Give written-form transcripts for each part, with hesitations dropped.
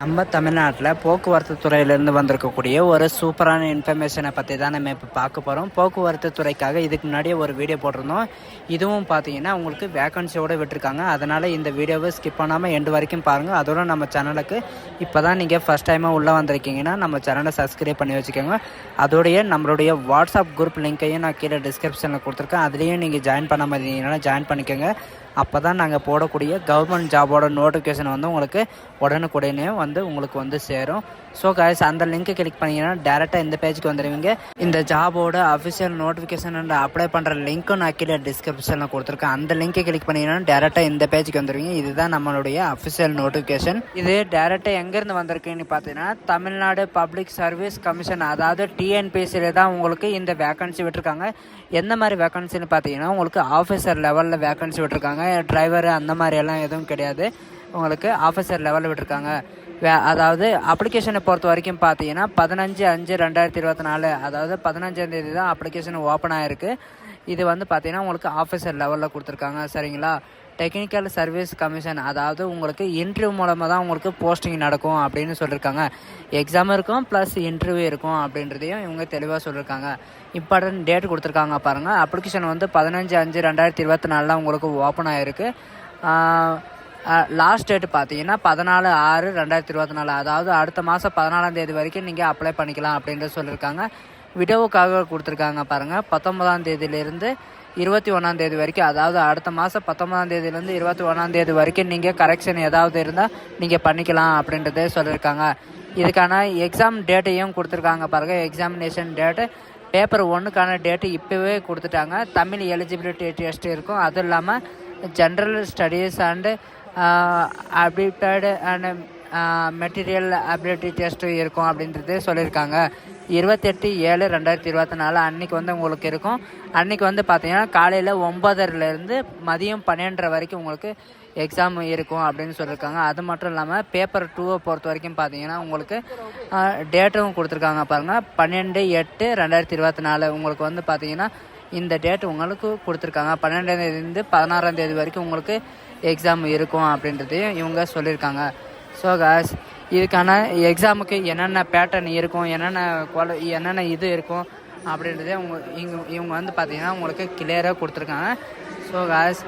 நம்ம தமிழ்நாட்டில் போக்குவரத்து துறையிலேருந்து வந்திருக்கக்கூடிய ஒரு சூப்பரான இன்ஃபர்மேஷனை பற்றி தான் நம்ம இப்போ பார்க்க போகிறோம். போக்குவரத்து துறைக்காக இதுக்கு முன்னாடியே ஒரு வீடியோ போட்டிருந்தோம். இதுவும் பார்த்தீங்கன்னா உங்களுக்கு வேக்கன்சியோடு விட்டுருக்காங்க. அதனால் இந்த வீடியோவை ஸ்கிப் பண்ணாமல் எண்டு வரைக்கும் பாருங்கள். அதோட நம்ம சேனலுக்கு இப்போ தான் நீங்கள் ஃபஸ்ட் டைமாக உள்ளே வந்திருக்கீங்கன்னா நம்ம சேனலை சப்ஸ்கிரைப் பண்ணி வச்சுக்கோங்க. அதோடைய நம்மளுடைய வாட்ஸ்அப் குரூப் லிங்க்கையும் நான் கீழே டிஸ்கிரிப்ஷனில் கொடுத்துருக்கேன். அதுலேயும் நீங்கள் ஜாயின் பண்ண மாதிரி இருந்தீங்கன்னா ஜாயின் பண்ணிக்கோங்க. அப்போ தான் நாங்கள் போடக்கூடிய கவர்மெண்ட் ஜாபோட நோட்டிஃபிகேஷன் வந்து உங்களுக்கு உடனுக்குடனே வந்து உங்களுக்கு வந்து சேரும். ஸோ கைஸ், அந்த லிங்க்கை கிளிக் பண்ணிங்கன்னா டேரெக்டாக இந்த பேஜுக்கு வந்துடுவீங்க. இந்த ஜாபோட அஃபிஷியல் நோட்டிஃபிகேஷன் அண்ட் அப்ளை பண்ணுற லிங்க்கும் நான் கீழே டிஸ்கிரிப்ஷனில் கொடுத்துருக்கேன். அந்த லிங்க்கை கிளிக் பண்ணிங்கன்னா டேரெக்டாக இந்த பேஜுக்கு வந்துடுவீங்க. இதுதான் நம்மளுடைய அஃபிஷியல் நோட்டிஃபிகேஷன். இது டேரெக்டாக எங்கேருந்து வந்திருக்குன்னு பார்த்தீங்கன்னா தமிழ்நாடு பப்ளிக் சர்வீஸ் கமிஷன், அதாவது டிஎன்பிஎஸ்சியில் தான் உங்களுக்கு இந்த வேக்கன்சி விட்டுருக்காங்க. எந்த மாதிரி வேக்கன்சின்னு பார்த்தீங்கன்னா உங்களுக்கு ஆஃபீஸர் லெவலில் வேக்கன்சி விட்டுருக்காங்க. டிரைவர் அந்த மாதிரி எல்லாம் எதுவும் கிடையாது. உங்களுக்கு ஆஃபீஸர் லெவலில் விட்டுருக்காங்க. அதாவது அப்ளிகேஷனை பொறுத்த வரைக்கும் பார்த்தீங்கன்னா 15/5/2024, அதாவது 15ஆம் தேதி தான் அப்ளிகேஷன் ஓப்பன் ஆகிருக்கு. இது வந்து பார்த்தீங்கன்னா உங்களுக்கு ஆஃபீஸர் லெவலில் கொடுத்துருக்காங்க. சரிங்களா? டெக்னிக்கல் சர்வீஸ் கமிஷன், அதாவது உங்களுக்கு இன்டர்வியூ மூலமாக தான் உங்களுக்கு போஸ்டிங் நடக்கும் அப்படின்னு சொல்லியிருக்காங்க. எக்ஸாம் இருக்கும் ப்ளஸ் இன்டர்வியூ இருக்கும் அப்படின்றதையும் இவங்க தெளிவாக சொல்லியிருக்காங்க. இம்பார்ட்டன்ட் டேட் கொடுத்துருக்காங்க பாருங்கள். அப்ளிகேஷன் வந்து 15/5/2024 உங்களுக்கு ஓப்பன் ஆகிருக்கு. லாஸ்ட் டேட்டு பார்த்தீங்கன்னா 14/6/2024, அதாவது அடுத்த மாதம் 14ஆம் தேதி வரைக்கும் நீங்கள் அப்ளை பண்ணிக்கலாம் அப்படின்ட்டு சொல்லியிருக்காங்க. விடோவுக்காக கொடுத்துருக்காங்க பாருங்கள். 19ஆம் தேதியிலேருந்து 21ஆம் தேதி வரைக்கும், அதாவது அடுத்த மாதம் 19ஆம் தேதியிலேருந்து 21ஆம் தேதி வரைக்கும் நீங்கள் கரெக்ஷன் ஏதாவது இருந்தால் நீங்கள் பண்ணிக்கலாம் அப்படின்றதே சொல்லியிருக்காங்க. இதுக்கான எக்ஸாம் டேட்டையும் கொடுத்துருக்காங்க பாருங்கள். எக்ஸாமினேஷன் டேட்டு பேப்பர் 1க்கான டேட்டு இப்போவே கொடுத்துட்டாங்க. தமிழ் எலிஜிபிலிட்டி டெஸ்ட் இருக்கும். அதுவும் இல்லாமல் general studies and aptitude and material ability test இருக்கும் அப்படின்றது சொல்லியிருக்காங்க. 28/7/2024 அன்றைக்கி வந்து உங்களுக்கு இருக்கும். அன்றைக்கி வந்து பார்த்திங்கன்னா காலையில் 9:30லேருந்து மதியம் 12:30 வரைக்கும் உங்களுக்கு எக்ஸாம் இருக்கும் அப்படின்னு சொல்லியிருக்காங்க. அது மட்டும் இல்லாமல் பேப்பர் 2 பொறுத்த வரைக்கும் பார்த்தீங்கன்னா உங்களுக்கு டேட்டும் கொடுத்துருக்காங்க பாருங்கள். 12/8/2024 உங்களுக்கு வந்து பார்த்திங்கன்னா இந்த டேட் உங்களுக்கு கொடுத்துருக்காங்க. 12ஆம் தேதியிலேருந்து 16ஆம் தேதி வரைக்கும் உங்களுக்கு எக்ஸாம் இருக்கும் அப்படின்றதையும் இவங்க சொல்லியிருக்காங்க. ஸோ காஸ், இதுக்கான எக்ஸாமுக்கு என்னென்ன பேட்டர்ன் இருக்கும், என்னென்ன இது இருக்கும் அப்படின்றதே இவங்க வந்து பார்த்திங்கன்னா உங்களுக்கு கிளியராக கொடுத்துருக்காங்க. ஸோ காஸ்,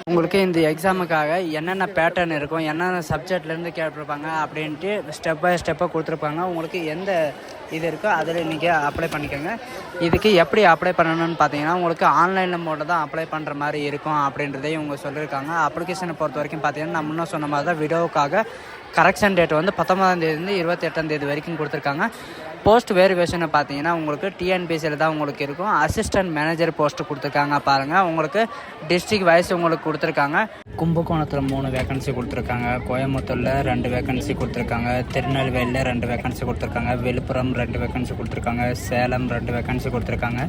உங்களுக்கு இந்த எக்ஸாமுக்காக என்னென்ன பேட்டர்ன் இருக்கும், என்னென்ன சப்ஜெக்ட்லேருந்து கேட்டிருப்பாங்க அப்படின்ட்டு ஸ்டெப் பை ஸ்டெப்பாக கொடுத்துருப்பாங்க. உங்களுக்கு எந்த இது இருக்கோ அதில் நீங்கள் அப்ளை பண்ணிக்கோங்க. இதுக்கு எப்படி அப்ளை பண்ணணும்னு பார்த்தீங்கன்னா உங்களுக்கு ஆன்லைனில் மோடில் தான் அப்ளை பண்ணுற மாதிரி இருக்கும் அப்படின்றதையும் இவங்க சொல்லியிருக்காங்க. அப்ளிகேஷனை பொறுத்த வரைக்கும் பார்த்தீங்கன்னா நம்ம இன்னும் சொன்ன மாதிரி தான் விடோவுக்காக கரெக்ஷன் டேட் வந்து 19ஆம் தேதிலேருந்து 28ஆம் தேதி வரைக்கும் கொடுத்துருக்காங்க. போஸ்ட் வேரியேஷனை பார்த்தீங்கன்னா உங்களுக்கு டிஎன்பிஎஸ்சியில் தான் உங்களுக்கு இருக்கும். அசிஸ்டன்ட் மேனேஜர் போஸ்ட்டு கொடுத்துருக்காங்க பாருங்கள். உங்களுக்கு டிஸ்ட்ரிக்ட் வைஸ் உங்களுக்கு கொடுத்துருக்காங்க. கும்பகோணத்தில் 3 வேக்கன்சி கொடுத்துருக்காங்க. கோயம்புத்தூரில் 2 வேக்கன்சி கொடுத்துருக்காங்க. திருநெல்வேலியில் 2 வேக்கன்சி கொடுத்துருக்காங்க. விழுப்புரம் 2 வேக்கன்சி கொடுத்துருக்காங்க. சேலம் 2 வேக்கன்சி கொடுத்துருக்காங்க.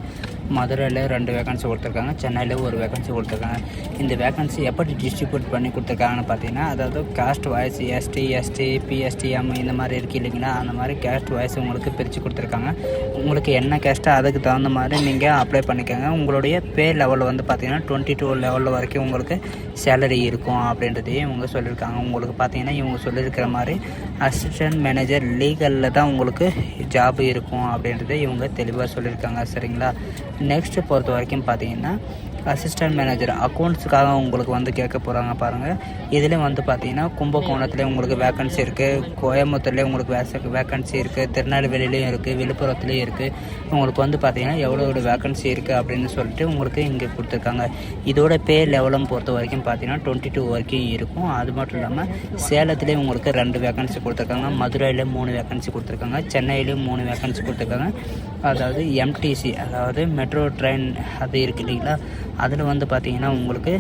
மதுரையில் 2 வேக்கன்சி கொடுத்துருக்காங்க. சென்னையில் 1 வேக்கன்சி கொடுத்துருக்காங்க. இந்த வேக்கன்சி எப்படி டிஸ்ட்ரிபியூட் பண்ணி கொடுத்துருக்காங்கன்னு பார்த்தீங்கன்னா, அதாவது காஸ்ட் வாய்ஸ் எஸ்டி, பிஎஸ்டிஎம் இந்த மாதிரி இருக்குது இல்லைங்களா, அந்த மாதிரி கேஸ்ட் வாய்ஸ் உங்களுக்கு பிரித்து கொடுத்துருக்காங்க. உங்களுக்கு என்ன கேஸ்ட்டோ அதுக்கு தகுந்த மாதிரி நீங்கள் அப்ளை பண்ணிக்கோங்க. உங்களுடைய பே லெவலில் வந்து பார்த்திங்கன்னா 22 லெவலில் வரைக்கும் உங்களுக்கு சேலரி இருக்கும் அப்படின்றதையும் இவங்க சொல்லியிருக்காங்க. உங்களுக்கு பார்த்தீங்கன்னா இவங்க சொல்லியிருக்கிற மாதிரி அசிஸ்டன்ட் மேனேஜர் லீகலில் தான் உங்களுக்கு ஜாப் இருக்கும் அப்படின்றத இவங்க தெளிவாக சொல்லியிருக்காங்க. சரிங்களா? நெக்ஸ்ட்டு பொறுத்த வரைக்கும் பார்த்தீங்கன்னா அசிஸ்டன்ட் மேனேஜர் அக்கௌண்ட்ஸுக்காக உங்களுக்கு வந்து கேட்க போகிறாங்க பாருங்கள். இதில் வந்து பார்த்திங்கன்னா கும்பகோணத்துலேயே உங்களுக்கு வேக்கன்சி இருக்குது. கோயம்புத்தூர்லேயே உங்களுக்கு வேக்கன்சி இருக்குது. திருநெல்வேலிலையும் இருக்குது. விழுப்புரத்துலேயும் இருக்குது. உங்களுக்கு வந்து பார்த்திங்கன்னா எவ்வளோ வேக்கன்சி இருக்குது அப்படின்னு சொல்லிட்டு உங்களுக்கு இங்கே கொடுத்துருக்காங்க. இதோட பே லெவலும் பொறுத்த வரைக்கும் பார்த்திங்கன்னா 22 வரைக்கும் இருக்கும். அது மட்டும் இல்லாமல் சேலத்துலேயும் உங்களுக்கு 2 வேக்கன்சி கொடுத்துருக்காங்க. மதுரையில் 3 வேக்கன்சி கொடுத்துருக்காங்க. சென்னையிலையும் 3 வேக்கன்சி கொடுத்துருக்காங்க. அதாவது எம்டிசி, அதாவது மெட்ரோ ட்ரெயின் அது இருக்குது இல்லைங்களா, அதில் வந்து பார்த்திங்கன்னா உங்களுக்கு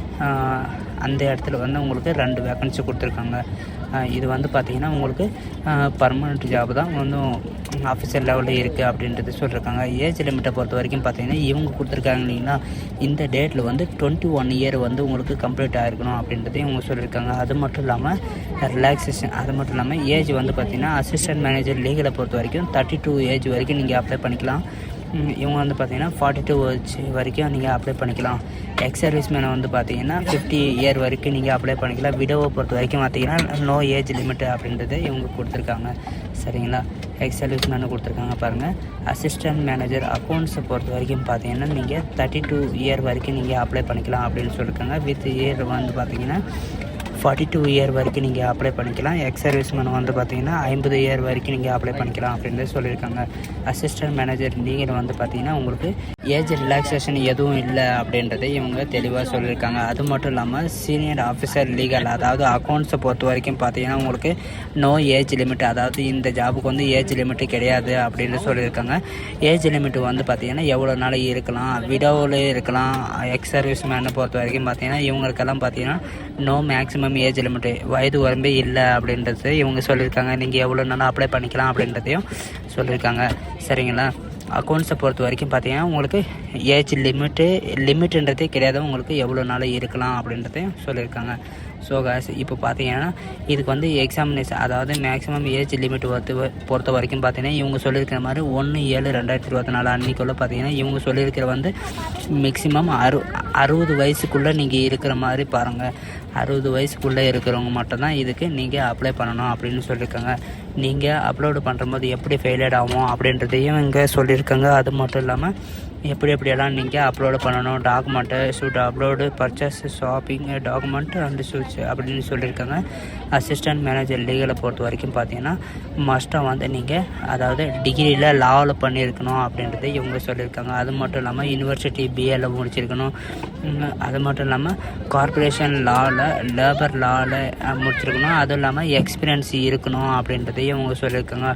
அந்த இடத்துல வந்து உங்களுக்கு 2 வேக்கன்சி கொடுத்துருக்காங்க. இது வந்து பார்த்திங்கன்னா உங்களுக்கு பர்மனெண்ட் ஜாப் தான், ஒன்றும் ஆஃபீஸர் லெவலில் இருக்குது அப்படின்றது சொல்லியிருக்காங்க. ஏஜ் லிமிட்டை பொறுத்த வரைக்கும் பார்த்திங்கன்னா இவங்க கொடுத்துருக்காங்க இல்லைங்களா, இந்த டேட்டில் வந்து 21 இயர் வந்து உங்களுக்கு கம்ப்ளீட் ஆகிருக்கணும் அப்படின்றதையும் இவங்க சொல்லியிருக்காங்க. அது மட்டும் இல்லாமல் ரிலாக்ஸேஷன், அது மட்டும் இல்லாமல் ஏஜ் வந்து பார்த்திங்கன்னா அசிஸ்டன்ட் மேனேஜர் லீகலை பொறுத்த வரைக்கும் 32 ஏஜ் வரைக்கும் நீங்கள் அப்ளை பண்ணிக்கலாம். இவங்க வந்து பார்த்திங்கன்னா 42 ஏஜ் வரைக்கும் நீங்கள் அப்ளை பண்ணிக்கலாம். எக்ஸ் சர்வீஸ் மேனை வந்து பார்த்திங்கன்னா 50 இயர் வரைக்கும் நீங்கள் அப்ளை பண்ணிக்கலாம். விடோவை பொறுத்த வரைக்கும் பார்த்திங்கன்னா நோ ஏஜ் லிமிட் அப்படின்றது இவங்க கொடுத்துருக்காங்க. சரிங்களா, எக்ஸ் சர்வீஸ் மேனு கொடுத்துருக்காங்க பாருங்கள். அசிஸ்டன்ட் மேனேஜர் அக்கௌண்ட்ஸை பொறுத்த வரைக்கும் பார்த்திங்கன்னா நீங்கள் 32 இயர் வரைக்கும் நீங்கள் அப்ளை பண்ணிக்கலாம் அப்படின்னு சொல்லியிருக்காங்க. வித் இயர் வந்து பார்த்திங்கன்னா 42 இயர் வரைக்கும் நீங்கள் அப்ளை பண்ணிக்கலாம். எக்ஸ் சர்வீஸ் மேன் வந்து பார்த்திங்கன்னா 50 இயர் வரைக்கும் நீங்கள் அப்ளை பண்ணிக்கலாம் அப்படின்னு சொல்லியிருக்காங்க. அசிஸ்டன்ட் மேனேஜர் நீங்கள் வந்து பார்த்திங்கன்னா உங்களுக்கு ஏஜ் ரிலாக்ஸேஷன் எதுவும் இல்லை அப்படின்றத இவங்க தெளிவாக சொல்லியிருக்காங்க. அது மட்டும் இல்லாமல் சீனியர் ஆஃபீஸர் லீகல், அதாவது அக்கௌண்ட்ஸை பொறுத்த வரைக்கும் பார்த்திங்கன்னா உங்களுக்கு நோ ஏஜ் லிமிட், அதாவது இந்த ஜாபுக்கு வந்து ஏஜ் லிமிட்டு கிடையாது அப்படின்னு சொல்லியிருக்காங்க. ஏஜ் லிமிட்டு வந்து பார்த்திங்கன்னா எவ்வளோ நாள் இருக்கலாம், விடோவில் இருக்கலாம். எக்ஸ் சர்வீஸ் மேனை பொறுத்த வரைக்கும் பார்த்திங்கன்னா இவங்களுக்கெல்லாம் பார்த்திங்கன்னா நோ மேக்ஸிமம் ஏஜ் லிமிட்டு, வயது வரம்பே இல்லை அப்படின்றது இவங்க சொல்லியிருக்காங்க. நீங்கள் எவ்வளோ நாளும் அப்ளை பண்ணிக்கலாம் அப்படின்றதையும் சொல்லியிருக்காங்க. சரிங்களா, அக்கௌண்ட்ஸை பொறுத்த வரைக்கும் பார்த்தீங்கன்னா உங்களுக்கு ஏஜ் லிமிட்டுன்றதே கிடையாது, உங்களுக்கு எவ்வளோ நாள் இருக்கலாம் அப்படின்றதையும் சொல்லியிருக்காங்க. ஸோ காஸ் இப்போ பார்த்தீங்கன்னா இதுக்கு வந்து எக்ஸாமினேஷன், அதாவது மேக்ஸிமம் ஏஜ் லிமிட் பொறுத்த வரைக்கும் பார்த்தீங்கன்னா இவங்க சொல்லியிருக்கிற மாதிரி 1/7/2024 அன்றைக்குள்ளே பார்த்தீங்கன்னா இவங்க சொல்லியிருக்கிற வந்து மேக்ஸிமம் 60 வயசுக்குள்ளே நீங்கள் இருக்கிற மாதிரி பாருங்கள். 60 வயசுக்குள்ளே இருக்கிறவங்க மட்டும்தான் இதுக்கு நீங்கள் அப்ளை பண்ணணும் அப்படின்னு சொல்லியிருக்காங்க. நீங்கள் அப்லோடு பண்ணுறம்போது எப்படி ஃபெயிலியர் ஆகும் அப்படின்றதையும் இங்கே சொல்லியிருக்காங்க. அது மட்டும் இல்லாமல் எப்படியெல்லாம் நீங்கள் அப்லோடு பண்ணணும், document shoot upload purchase shopping document and shoots அப்படின்னு சொல்லியிருக்காங்க. அசிஸ்டன்ட் மேனேஜர் லீகலை பொறுத்த வரைக்கும் பார்த்தீங்கன்னா மஸ்ட்டாக வந்து நீங்கள் அதாவது டிகிரியில் லாவில் பண்ணியிருக்கணும் அப்படின்றத இவங்க சொல்லியிருக்காங்க. அது மட்டும் இல்லாமல் யூனிவர்சிட்டி பிஏல முடிச்சிருக்கணும். அது மட்டும் இல்லாமல் கார்ப்பரேஷன் லாவில் லேபர் லாவில் முடிச்சிருக்கணும். அதுவும் இல்லாமல் எக்ஸ்பீரியன்ஸ் இருக்கணும் அப்படின்றதையும் இவங்க சொல்லியிருக்காங்க.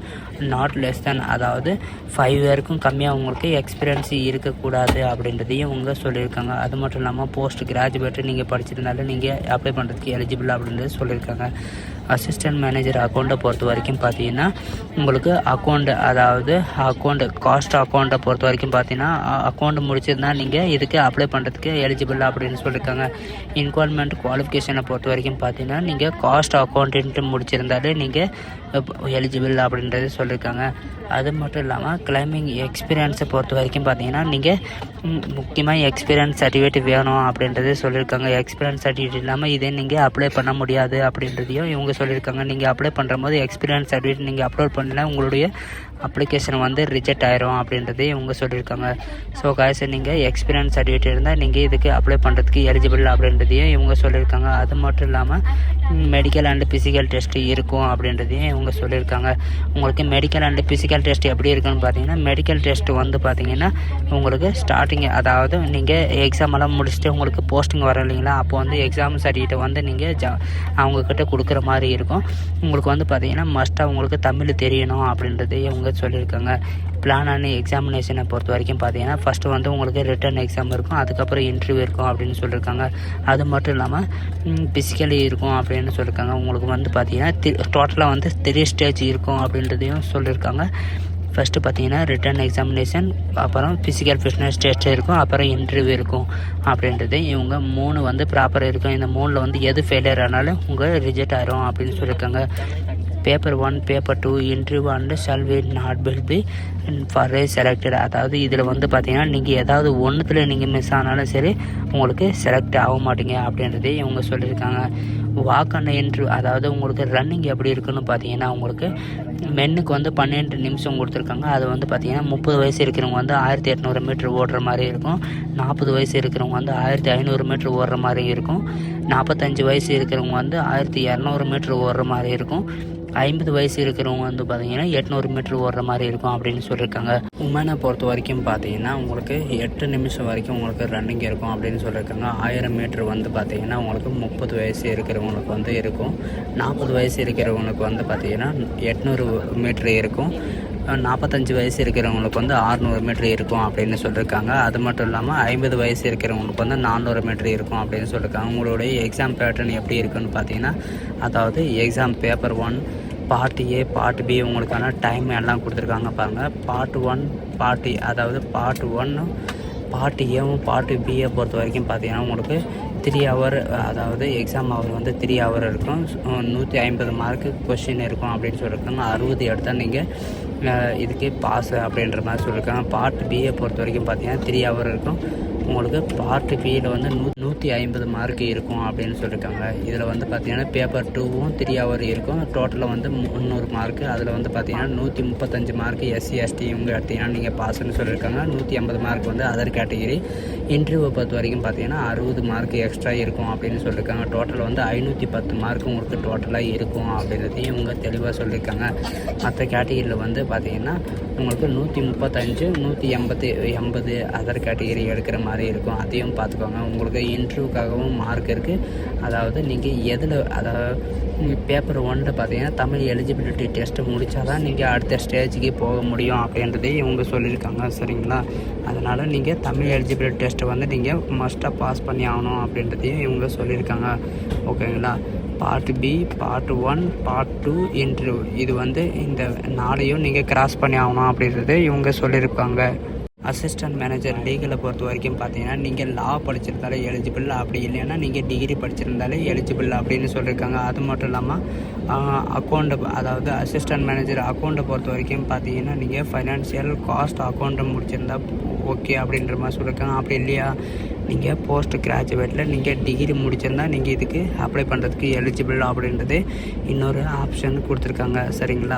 நாட் லெஸ் தென், அதாவது 5 இயருக்கும் கம்மியாக உங்களுக்கு எக்ஸ்பீரியன்ஸ் இருக்கக்கூடாது அப்படின்றதையும் இவங்க சொல்லியிருக்காங்க. அது மட்டும் இல்லாமல் போஸ்ட் கிராஜுவேட்டு நீங்கள் படிச்சிருந்தாலும் நீங்கள் அப்ளை பண்ணுறதுக்கு எலிஜிபிள் அப்படின்றது சொல்லியிருக்காங்க. அசிஸ்டன்ட் மேனேஜர் அக்கௌண்ட்டை பொறுத்த வரைக்கும் பார்த்தீங்கன்னா உங்களுக்கு அதாவது காஸ்ட் அக்கௌண்ட்டை பொறுத்த வரைக்கும் பார்த்தீங்கன்னா அக்கௌண்ட் முடிச்சிருந்தால் நீங்கள் இதுக்கு அப்ளை பண்ணுறதுக்கு எலிஜிபிள் அப்படின்னு சொல்லியிருக்காங்க. இன்வால்மெண்ட் குவாலிஃபிகேஷனை பொறுத்த வரைக்கும் பார்த்தீங்கன்னா நீங்கள் காஸ்ட் அக்கௌண்ட்டு முடிச்சிருந்தாலே நீங்கள் எலிஜிபிள் அப்படின்றது சொல்லியிருக்காங்க. அது மட்டும் இல்லாமல் கிளைமிங் எக்ஸ்பீரியன்ஸை பொறுத்த வரைக்கும் பார்த்தீங்கன்னா நீங்கள் முக்கியமாக எக்ஸ்பீரியன்ஸ் சர்டிஃபிகேட் வேணும் அப்படின்றது சொல்லியிருக்காங்க. எக்ஸ்பீரியன்ஸ் சர்டிஃபிகேட் இல்லாமல் இதே நீங்கள் அப்ளை பண்ண முடியாது அப்படின்றதையும் இவங்க சொல்லியிருக்காங்க. நீங்கள் அப்ளை பண்ணும்போது எக்ஸ்பீரியன்ஸ் சர்டிஃபிகேட் நீங்கள் அப்லோட் பண்ணலாம், உங்களுடைய அப்ளிகேஷன் வந்து ரிஜெக்ட் ஆயிரும் அப்படின்றதே இவங்க சொல்லியிருக்காங்க. ஸோ காய்ஸ் நீங்கள் எக்ஸ்பீரியன்ஸ் சர்டிஃபிகேட் இருந்தால் நீங்கள் இதுக்கு அப்ளை பண்ணுறதுக்கு எலிஜிபிள் அப்படின்றதையும் இவங்க சொல்லியிருக்காங்க. அது மட்டும் இல்லாமல் மெடிக்கல் அண்ட் ஃபிசிக்கல் டெஸ்ட் இருக்கும் அப்படின்றதையும் இவங்க சொல்லியிருக்காங்க. உங்களுக்கு மெடிக்கல் அண்ட் ஃபிசிக்கல் டெஸ்ட் எப்படி இருக்குன்னு பார்த்தீங்கன்னா மெடிக்கல் டெஸ்ட் வந்து பார்த்தீங்கன்னா உங்களுக்கு ஸ்டார்டிங், அதாவது நீங்கள் எக்ஸாம் எல்லாம் முடிச்சுட்டு உங்களுக்கு போஸ்டிங் வரும் இல்லைங்களா, அப்போ வந்து எக்ஸாம் சர்டிஃபிகேட்டை வந்து நீங்கள் அவங்கக்கிட்ட கொடுக்குற மாதிரி இருக்கும். உங்களுக்கு வந்து பார்த்தீங்கன்னா மஸ்ட்டாக உங்களுக்கு தமிழ் தெரியணும் அப்படின்றதையும் இவங்க சொல்லியிருக்காங்க. பிளான் அண்ட் எக்ஸாமினேஷனை பொறுத்த வரைக்கும் பார்த்தீங்கன்னா ஃபஸ்ட்டு வந்து உங்களுக்கு ரிட்டன் எக்ஸாம் இருக்கும், அதுக்கப்புறம் இன்டர்வியூ இருக்கும் அப்படின்னு சொல்லியிருக்காங்க. அது மட்டும் இல்லாமல் ஃபிசிக்கலி இருக்கும் அப்படின்னு சொல்லியிருக்காங்க. உங்களுக்கு வந்து பார்த்தீங்கன்னா டோட்டலாக வந்து 3 ஸ்டேஜ் இருக்கும் அப்படின்றதையும் சொல்லியிருக்காங்க. ஃபஸ்ட்டு பார்த்தீங்கன்னா ரிட்டன் எக்ஸாமினேஷன், அப்புறம் ஃபிசிக்கல் ஃபிட்னஸ் டெஸ்ட் இருக்கும், அப்புறம் இன்டர்வியூ இருக்கும் அப்படின்றது இவங்க 3 வந்து ப்ராப்பராக இருக்கும். இந்த 3ல் வந்து எது ஃபெயிலியர் ஆனாலும் உங்கள் ரிஜெக்ட் ஆகிரும் அப்படின்னு சொல்லியிருக்காங்க. Paper 1 paper 2 interview and shall we not will be for selected, அதாவது இதில் வந்து பார்த்தீங்கன்னா நீங்கள் ஏதாவது ஒன்றுத்தில் நீங்கள் மிஸ் ஆனாலும் சரி உங்களுக்கு செலக்ட் ஆக மாட்டீங்க அப்படின்றதே இவங்க சொல்லியிருக்காங்க. வாக் அண்ட் இன்டர்வியூ, அதாவது உங்களுக்கு ரன்னிங் எப்படி இருக்குன்னு பார்த்தீங்கன்னா உங்களுக்கு மென்னுக்கு வந்து 12 நிமிஷம் கொடுத்துருக்காங்க. அது வந்து பார்த்தீங்கன்னா 30 வயசு இருக்கிறவங்க வந்து 1800 மீட்டர் ஓடுற மாதிரி இருக்கும், 40 வயசு இருக்கிறவங்க வந்து 1500 மீட்டர் ஓடுற மாதிரி இருக்கும், 45 வயசு இருக்கிறவங்க வந்து 1200 மீட்டர் ஓடுற மாதிரி இருக்கும், 50 வயசு இருக்கிறவங்க வந்து பார்த்தீங்கன்னா 800 மீட்டர் ஓடுற மாதிரி இருக்கும் அப்படின்னு சொல்லியிருக்காங்க. உமனை பொறுத்த வரைக்கும் பார்த்தீங்கன்னா உங்களுக்கு 8 நிமிஷம் வரைக்கும் உங்களுக்கு ரன்னிங் இருக்கும் அப்படின்னு சொல்லியிருக்காங்க. 1000 மீட்டர் வந்து பார்த்தீங்கன்னா உங்களுக்கு 30 வயசு இருக்கிறவங்களுக்கு வந்து இருக்கும், 40 வயசு இருக்கிறவங்களுக்கு வந்து பார்த்தீங்கன்னா 800 மீட்டர் இருக்கும், 45 வயசு இருக்கிறவங்களுக்கு வந்து 600 மீட்டர் இருக்கும் அப்படின்னு சொல்லியிருக்காங்க. அது மட்டும் இல்லாமல் 50 வயசு இருக்கிறவங்களுக்கு வந்து 400 மீட்டர் இருக்கும் அப்படின்னு சொல்லியிருக்காங்க. உங்களுடைய எக்ஸாம் பேட்டர்ன் எப்படி இருக்குன்னு பார்த்தீங்கன்னா அதாவது exam paper 1 part A part B உங்களுக்கான டைம் எல்லாம் கொடுத்துருக்காங்க பாருங்கள். பார்ட் 1 பார்ட் அதாவது பார்ட் 1 பார்ட் ஏவும் பார்ட் பியை பொறுத்த வரைக்கும் பார்த்தீங்கன்னா உங்களுக்கு 3 ஹவர், அதாவது எக்ஸாம் ஹவர் வந்து 3 ஹவர் இருக்கும். 150 மார்க்கு கொஸ்டின் இருக்கும் அப்படின்னு சொல்லியிருக்காங்க. 60 எடுத்தால் நீங்கள் இதுக்கே பாஸ் அப்படின்ற மாதிரி சொல்லியிருக்காங்க. பார்ட் பியை பொறுத்த வரைக்கும் பார்த்தீங்கன்னா 3 ஹவர் இருக்கும். உங்களுக்கு பார்ட் பியில் வந்து 150 மார்க்கு இருக்கும் அப்படின்னு சொல்லியிருக்காங்க. இதில் வந்து பார்த்திங்கன்னா பேப்பர் 2வும் 3 ஹவர் இருக்கும். டோட்டலாக வந்து 300 மார்க்கு. அதில் வந்து பார்த்திங்கன்னா 135 மார்க்கு SC ST இவங்க எடுத்திங்கன்னா நீங்கள் பாஸ்ன்னு சொல்லியிருக்காங்க. 150 மார்க் வந்து அதர் கேட்டகிரி. இன்டர்வியூவை பொறுத்த வரைக்கும் பார்த்திங்கன்னா 60 மார்க்கு எக்ஸ்ட்ரா இருக்கும் அப்படின்னு சொல்லியிருக்காங்க. டோட்டல் வந்து 510 மார்க்கு உங்களுக்கு டோட்டலாக இருக்கும் அப்படின்றதையும் இவங்க தெளிவாக சொல்லியிருக்காங்க. மற்ற கேட்டகிரியில் வந்து பார்த்திங்கன்னா உங்களுக்கு 135, 180 அதர் கேட்டகிரி எடுக்கிற மாதிரி இருக்கும். அதையும் பார்த்துக்கோங்க. உங்களுக்கு இன்டர்வியூக்காகவும் மார்க் இருக்குது. அதாவது நீங்கள் எதில், அதாவது பேப்பர் 1 பார்த்தீங்கன்னா தமிழ் எலிஜிபிலிட்டி டெஸ்ட்டு முடித்தா தான் நீங்கள் அடுத்த ஸ்டேஜுக்கு போக முடியும் அப்படின்றதையும் இவங்க சொல்லியிருக்காங்க. சரிங்களா? அதனால் நீங்கள் தமிழ் எலிஜிபிலிட்டி டெஸ்ட்டை வந்து நீங்கள் மஸ்ட்டாக பாஸ் பண்ணி ஆகணும் அப்படின்றதையும் இவங்க சொல்லியிருக்காங்க. ஓகேங்களா? Part B, part 1, part 2 interview, இது வந்து இந்த 4ஐயும் நீங்கள் கிராஸ் பண்ணி ஆகணும் அப்படின்றது இவங்க சொல்லியிருக்காங்க. அசிஸ்டன்ட் மேனேஜர் லீகலை பொறுத்த வரைக்கும் பார்த்தீங்கன்னா நீங்கள் லா படிச்சிருந்தாலே எலிஜிபிள், அப்படி இல்லைன்னா நீங்கள் டிகிரி படிச்சிருந்தாலே எலிஜிபிள் அப்படின்னு சொல்லியிருக்காங்க. அது மட்டும் இல்லாமல் அக்கௌண்ட்டை, அதாவது அசிஸ்டன்ட் மேனேஜர் அக்கௌண்ட்டை பொறுத்த வரைக்கும் பார்த்தீங்கன்னா நீங்கள் ஃபைனான்சியல் காஸ்ட் அக்கௌண்ட்டை முடிச்சிருந்தா ஓகே அப்படின்ற மாதிரி சொல்லியிருக்காங்க. அப்படி இல்லையா நீங்கள் போஸ்ட் கிராஜுவேட்டில் நீங்கள் டிகிரி முடிச்சிருந்தால் நீங்கள் இதுக்கு அப்ளை பண்ணுறதுக்கு எலிஜிபிள் அப்படின்றது இன்னொரு ஆப்ஷன் கொடுத்துருக்காங்க. சரிங்களா?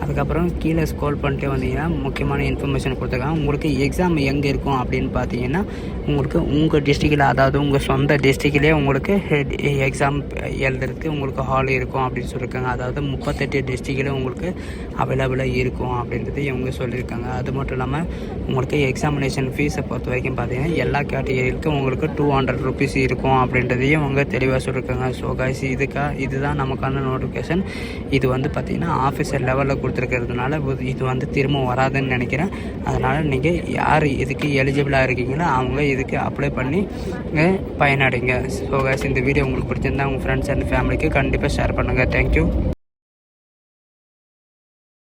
அதுக்கப்புறம் கீழே ஸ்க்ரோல் பண்ணிட்டே வந்தீங்கன்னா முக்கியமான இன்ஃபர்மேஷன் கொடுத்துருக்காங்க. உங்களுக்கு எக்ஸாம் எங்கே இருக்கும் அப்படின்னு பார்த்தீங்கன்னா உங்களுக்கு உங்கள் டிஸ்ட்ரிக்டில், அதாவது உங்கள் சொந்த டிஸ்ட்ரிக்ட்லேயே உங்களுக்கு எக்ஸாம் எழுதுறதுக்கு உங்களுக்கு ஹால் இருக்கும் அப்படின்னு சொல்லியிருக்காங்க. அதாவது 38 டிஸ்ட்ரிக்டில் உங்களுக்கு அவைலபிளாக இருக்கும் அப்படின்றது இவங்க சொல்லியிருக்காங்க. அது மட்டும் இல்லாமல் உங்களுக்கு எக்ஸாமினேஷன் ஃபீஸை பொறுத்த வரைக்கும் பார்த்தீங்கன்னா எல்லா கேட்டகரிக்கும் உங்களுக்கு 200 rupees இருக்கும் அப்படின்றதையும் அவங்க தெளிவாக சொல்லியிருக்காங்க. ஸோ கைஸ், இதுதான் நமக்கான நோட்டிஃபிகேஷன். இது வந்து பார்த்திங்கன்னா ஆஃபீஸர் லெவலில் கொடுத்துருக்கிறதுனால இது வந்து திரும்ப வராதுன்னு நினைக்கிறேன். அதனால் நீங்கள் யார் இதுக்கு எலிஜிபிளாக இருக்கீங்களோ அவங்க இதுக்கு அப்ளை பண்ணி பயனடைங்க. ஸோ கைஸ், இந்த வீடியோ உங்களுக்கு பிடிச்சிருந்தா உங்கள் ஃப்ரெண்ட்ஸ் அண்ட் ஃபேமிலிக்கு கண்டிப்பாக ஷேர் பண்ணுங்கள். தேங்க்யூ.